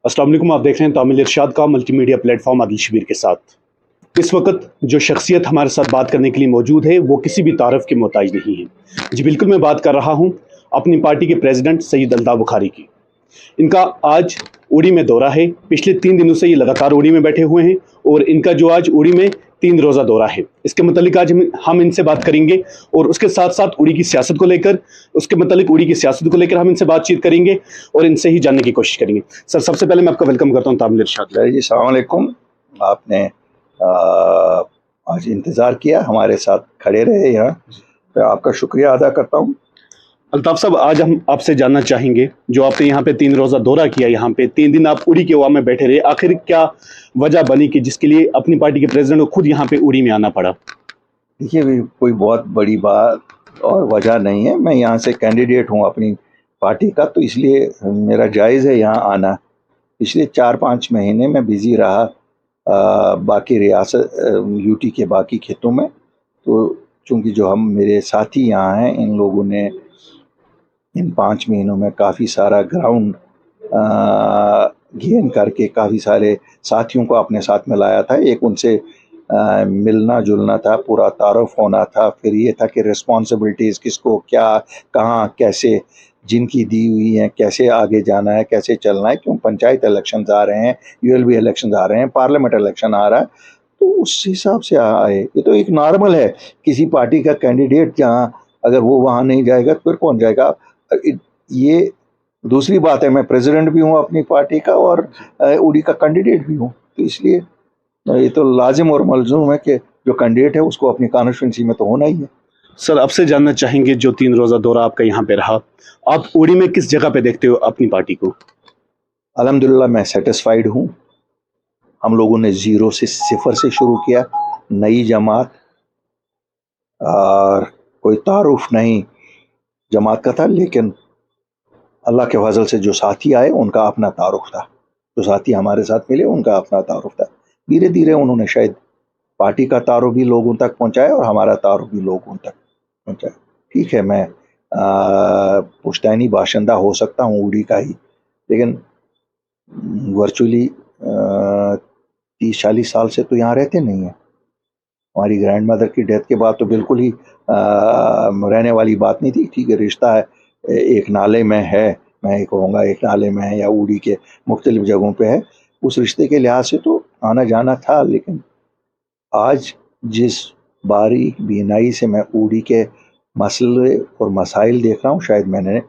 अस्सलाम वालेकुम। आप देख रहे हैं तामिल इरशाद का multimedia platform Adil Shabbir के साथ। इस वक्त जो शख्सियत हमारे साथ बात करने के लिए मौजूद है वो किसी भी तारफ़ के मोहताज नहीं है। जी बिल्कुल, मैं बात कर रहा हूँ अपनी पार्टी के प्रेसिडेंट सैयद अल्ताफ़ बुखारी की। इनका आज उड़ी में दौरा है। पिछले 3 दिनों से ये लगातार उड़ी में बैठे हुए हैं और इनका जो आज उड़ी में 3 रोज़ा दौरा है, इसके मतलब आज हम इनसे बात करेंगे और उसके साथ साथ उड़ी की सियासत को लेकर, उसके मतलब उड़ी की सियासत को लेकर हम इनसे बातचीत करेंगे और इनसे ही जानने की कोशिश करेंगे। सर, सबसे पहले मैं आपका वेलकम करता हूँ तामिल इरशाद। जी अस्सलाम वालेकुम। आपने आज इंतज़ार किया, हमारे साथ खड़े रहे यहाँ, तो आपका शुक्रिया अदा करता हूँ। अल्ताफ साहब, आज हम आपसे जानना चाहेंगे, जो आपने यहाँ पे 3 रोज़ा दौरा किया, यहाँ पे 3 दिन आप उड़ी के हवा में बैठे रहे, आखिर क्या वजह बनी कि जिसके लिए अपनी पार्टी के प्रेसिडेंट को खुद यहाँ पे उड़ी में आना पड़ा? देखिए, भी कोई बहुत बड़ी बात और वजह नहीं है। मैं यहाँ से कैंडिडेट हूँ अपनी पार्टी का, तो इसलिए मेरा जायज़ है यहाँ आना। पिछले 4-5 महीने में बिज़ी रहा बाकी रियासत यूटी के बाकी खेतों में। तो चूँकि जो हम मेरे साथी यहाँ हैं, इन लोगों ने इन 5 महीनों में काफ़ी सारा ग्राउंड गेन करके काफ़ी सारे साथियों को अपने साथ में लाया था। एक उनसे मिलना जुलना था, पूरा तारुफ होना था। फिर ये था कि रिस्पॉन्सिबिलिटीज़ किसको क्या कहाँ कैसे जिनकी दी हुई हैं, कैसे आगे जाना है, कैसे चलना है। क्यों पंचायत इलेक्शंस आ रहे हैं, यूएलबी इलेक्शंस आ रहे हैं, पार्लियामेंट इलेक्शन आ रहा है, तो उस हिसाब से आए। ये तो एक नॉर्मल है, किसी पार्टी का कैंडिडेट जहाँ अगर वो वहाँ नहीं जाएगा तो फिर कौन जाएगा। ये दूसरी बात है, मैं प्रेसिडेंट भी हूँ अपनी पार्टी का और उड़ी का कैंडिडेट भी हूँ, तो इसलिए ये तो लाजिम और मलजूम है कि जो कैंडिडेट है उसको अपनी कॉन्स्टिट्यूंसी में तो होना ही है। सर, आपसे जानना चाहेंगे, जो 3 रोज़ा दौरा आपका यहाँ पे रहा, आप उड़ी में किस जगह पे देखते हो अपनी पार्टी को? अल्हम्दुलिल्लाह मैं सेटिस्फाइड हूँ। हम लोगों ने ज़ीरो से सिफर से शुरू किया, नई जमात, और कोई तारुफ नहीं जमात का था, लेकिन अल्लाह के फजल से जो साथी आए उनका अपना तारुफ था, जो साथी हमारे साथ मिले उनका अपना तारुफ था। धीरे धीरे उन्होंने शायद पार्टी का तारुफ भी लोगों तक पहुंचाया और हमारा तारुफ भी लोगों तक पहुंचाया। ठीक है, मैं पुश्तैनी बाशिंदा हो सकता हूँ उड़ी का ही, लेकिन वर्चुअली 30-40 साल से तो यहाँ रहते नहीं हैं। हमारी ग्रैंड मदर की डेथ के बाद तो बिल्कुल ही रहने वाली बात नहीं थी। ठीक है, रिश्ता है, एक नाले में है, मैं कहूँगा एक नाले में है या उड़ी के मुख्तलिफ जगहों पे है, उस रिश्ते के लिहाज से तो आना जाना था। लेकिन आज जिस बारीक बीनाई से मैं उड़ी के मसले और मसाइल देख रहा हूँ, शायद मैंने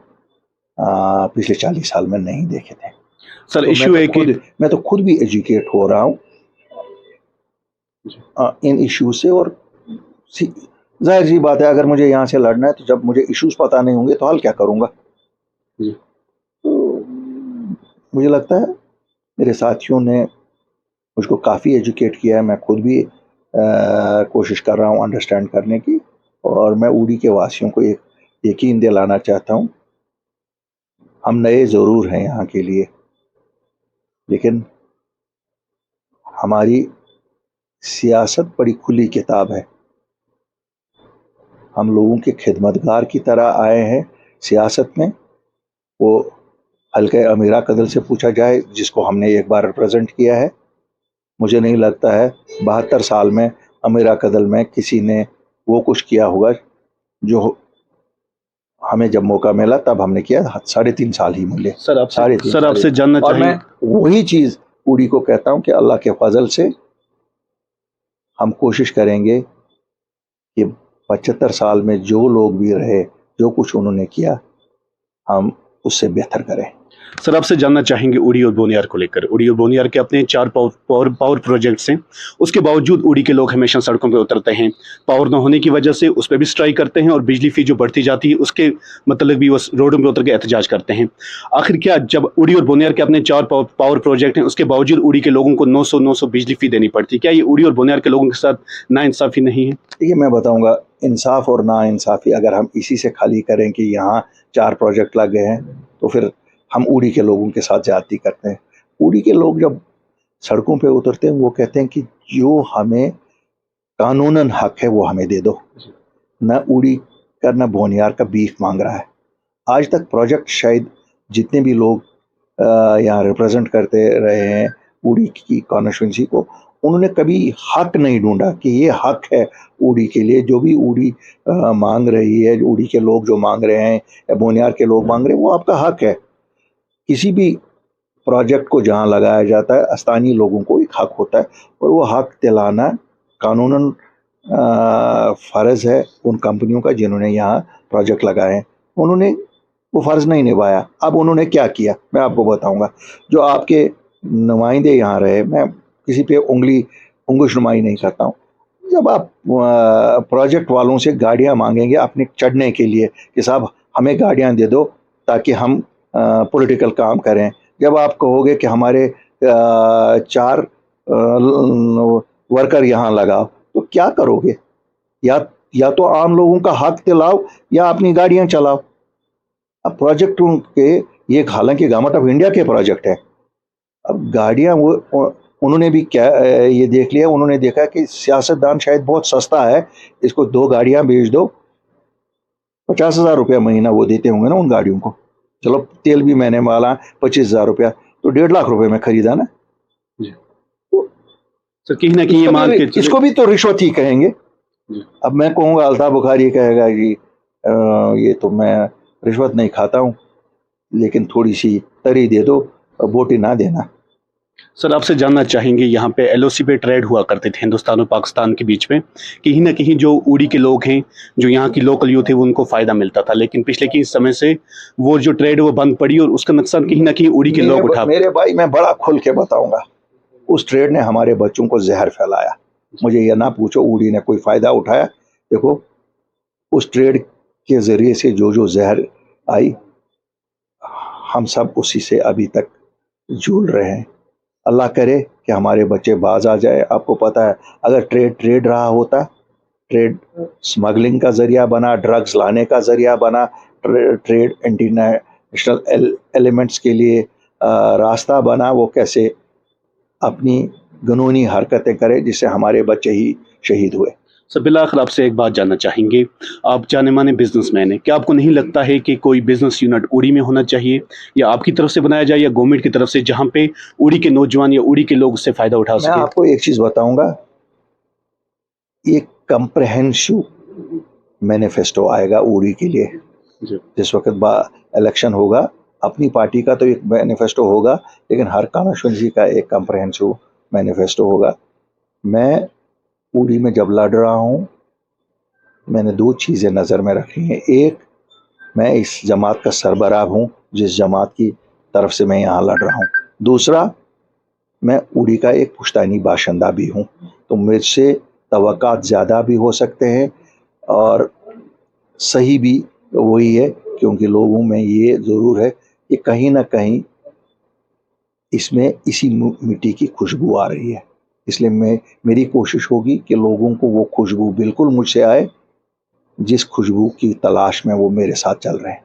पिछले 40 साल में नहीं देखे थे। सर, तो इशू है कि मैं तो खुद भी एजुकेट हो रहा हूँ इन इश्यूज से। और जाहिर सी बात है, अगर मुझे यहाँ से लड़ना है तो जब मुझे इश्यूज पता नहीं होंगे तो हल क्या करूँगा। तो मुझे लगता है मेरे साथियों ने मुझको काफ़ी एजुकेट किया है। मैं खुद भी कोशिश कर रहा हूँ अंडरस्टैंड करने की, और मैं उड़ी के वासियों को एक यकीन दिलाना चाहता हूँ, हम नए ज़रूर हैं यहाँ के लिए, लेकिन हमारी सियासत बड़ी खुली किताब है। हम लोगों के खिदमतगार की तरह आए हैं सियासत में। वो हल्के अमीरा कदल से पूछा जाए, जिसको हमने एक बार रिप्रेजेंट किया है, मुझे नहीं लगता है 72 साल में अमीरा कदल में किसी ने वो कुछ किया होगा जो हमें जब मौका मिला तब हमने किया। 3.5 साल ही मिले। सर, आपसे जानना और मैं चाहेंगे, वही चीज़ उड़ी को कहता हूँ कि अल्लाह के फजल से हम कोशिश करेंगे कि 75 साल में जो लोग भी रहे, जो कुछ उन्होंने किया, हम उससे बेहतर करें। सर, आपसे जानना चाहेंगे उड़ी और बोनियार को लेकर। उड़ी और बोनियार के अपने 4 पावर प्रोजेक्ट्स हैं, उसके बावजूद उड़ी के लोग हमेशा सड़कों पे उतरते हैं। पावर न होने की वजह से उस पर भी स्ट्राइक करते हैं और बिजली फी जो बढ़ती जाती है उसके मतलब भी वो रोडों पे उतर के एहतजाज करते हैं। आखिर क्या, जब उड़ी और बोनियार के अपने 4 पावर प्रोजेक्ट हैं, उसके बावजूद उड़ी के लोगों को 900 बिजली फी देनी पड़ती है, क्या ये उड़ी और बोनियार के लोगों के साथ नाइंसाफ़ी नहीं है? देखिए, मैं बताऊंगा, इंसाफ और नाइंसाफ़ी अगर हम इसी से खाली करें कि यहाँ 4 प्रोजेक्ट लग गए हैं, तो फिर हम उड़ी के लोगों के साथ ज्यादती करते हैं। उड़ी के लोग जब सड़कों पे उतरते हैं, वो कहते हैं कि जो हमें कानूनन हक है वो हमें दे दो। न उड़ी का न बोनियार का बीफ मांग रहा है। आज तक प्रोजेक्ट शायद जितने भी लोग यहाँ रिप्रेजेंट करते रहे हैं उड़ी की कॉन्स्टिट्यूंसी को, उन्होंने कभी हक नहीं ढूंढा कि ये हक है उड़ी के लिए। जो भी उड़ी मांग रही है, उड़ी के लोग जो मांग रहे हैं या बोनियार के लोग मांग रहे हैं, वो आपका हक है। किसी भी प्रोजेक्ट को जहाँ लगाया जाता है, स्थानीय लोगों को एक हक होता है, और वो हक दिलाना कानूनन फ़र्ज़ है उन कंपनियों का जिन्होंने यहाँ प्रोजेक्ट लगाए हैं। उन्होंने वो फ़र्ज़ नहीं निभाया। अब उन्होंने क्या किया मैं आपको बताऊंगा। जो आपके नुमाइंदे यहाँ रहे, मैं किसी पे उंगुश नुमाई नहीं करता हूँ, जब आप प्रोजेक्ट वालों से गाड़ियाँ मांगेंगे अपने चढ़ने के लिए कि साहब हमें गाड़ियाँ दे दो ताकि हम पॉलिटिकल काम करें, जब आप कहोगे कि हमारे 4 वर्कर यहाँ लगाओ, तो क्या करोगे? या तो आम लोगों का हक दिलाओ या अपनी गाड़ियाँ चलाओ। अब प्रोजेक्टों के ये हालांकि गवर्नमेंट ऑफ इंडिया के प्रोजेक्ट है, अब गाड़ियाँ वो उन्होंने भी क्या ये देख लिया, उन्होंने देखा कि सियासतदान शायद बहुत सस्ता है, इसको 2 गाड़ियाँ बेच दो, 50,000 रुपया महीना वो देते होंगे ना उन गाड़ियों को। चलो तेल भी महीने वाला 25,000 रुपया, तो 1.5 लाख रुपए में खरीदा ना। तो सर कहीं ना कहीं ये मान के इसको भी तो रिश्वत ही कहेंगे। अब मैं कहूँगा, अल्ताफ बुखारी कहेगा कि ये तो मैं रिश्वत नहीं खाता हूँ, लेकिन थोड़ी सी तरी दे दो, बोटी ना देना। सर आपसे जानना चाहेंगे, यहाँ पे एलओसी पे ट्रेड हुआ करते थे हिंदुस्तान और पाकिस्तान के बीच में, कहीं ना कहीं जो उड़ी के लोग हैं, जो यहाँ की लोकल यूथ है, वो उनको फायदा मिलता था, लेकिन पिछले कुछ समय से वो जो ट्रेड वो बंद पड़ी और उसका नुकसान कहीं ना कहीं उड़ी के लोग उठा। मेरे भाई मैं बड़ा खुल के बताऊंगा, उस ट्रेड ने हमारे बच्चों को जहर फैलाया। मुझे ये ना पूछो उड़ी ने कोई फायदा उठाया। देखो उस ट्रेड के जरिए से जो जहर आई, हम सब उसी से अभी तक झूल रहे हैं। अल्लाह करे कि हमारे बच्चे बाज आ जाए। आपको पता है, अगर ट्रेड रहा होता, ट्रेड स्मगलिंग का जरिया बना, ड्रग्स लाने का जरिया बना, ट्रेड इंटरनेशनल एलिमेंट्स के लिए रास्ता बना, वो कैसे अपनी कानूनी हरकतें करे जिससे हमारे बच्चे ही शहीद हुए। सर बिलाखिर आपसे एक बात जानना चाहेंगे, आप जाने माने बिजनेसमैन हैं, क्या आपको नहीं लगता है कि कोई बिजनेस यूनिट उड़ी में होना चाहिए, या आपकी तरफ से बनाया जाए या गवर्नमेंट की तरफ से, जहां पे उड़ी के नौजवान या उड़ी के लोग उससे फायदा उठा मैं सके? आपको एक चीज बताऊंगा, एक कंप्रहेंसिव मैनिफेस्टो आएगा उड़ी के लिए। जिस वक्त इलेक्शन होगा, अपनी पार्टी का तो एक मैनिफेस्टो होगा, लेकिन हर कॉन्स्टिट्यूंसी का एक कंप्रहेंसिव मैनिफेस्टो होगा। मैं उड़ी में जब लड़ रहा हूँ, मैंने 2 चीज़ें नज़र में रखी हैं। एक, मैं इस जमात का सरबराह हूँ जिस जमात की तरफ से मैं यहाँ लड़ रहा हूँ। दूसरा, मैं उड़ी का एक पुश्तैनी बाशिंदा भी हूँ, तो मुझसे तवक्कात ज़्यादा भी हो सकते हैं और सही भी वही है, क्योंकि लोगों में ये ज़रूर है कि कहीं ना कहीं इसमें इसी मिट्टी की खुशबू आ रही है। इसलिए मेरी कोशिश होगी कि लोगों को वो खुशबू बिल्कुल मुझसे आए जिस खुशबू की तलाश में वो मेरे साथ चल रहे हैं।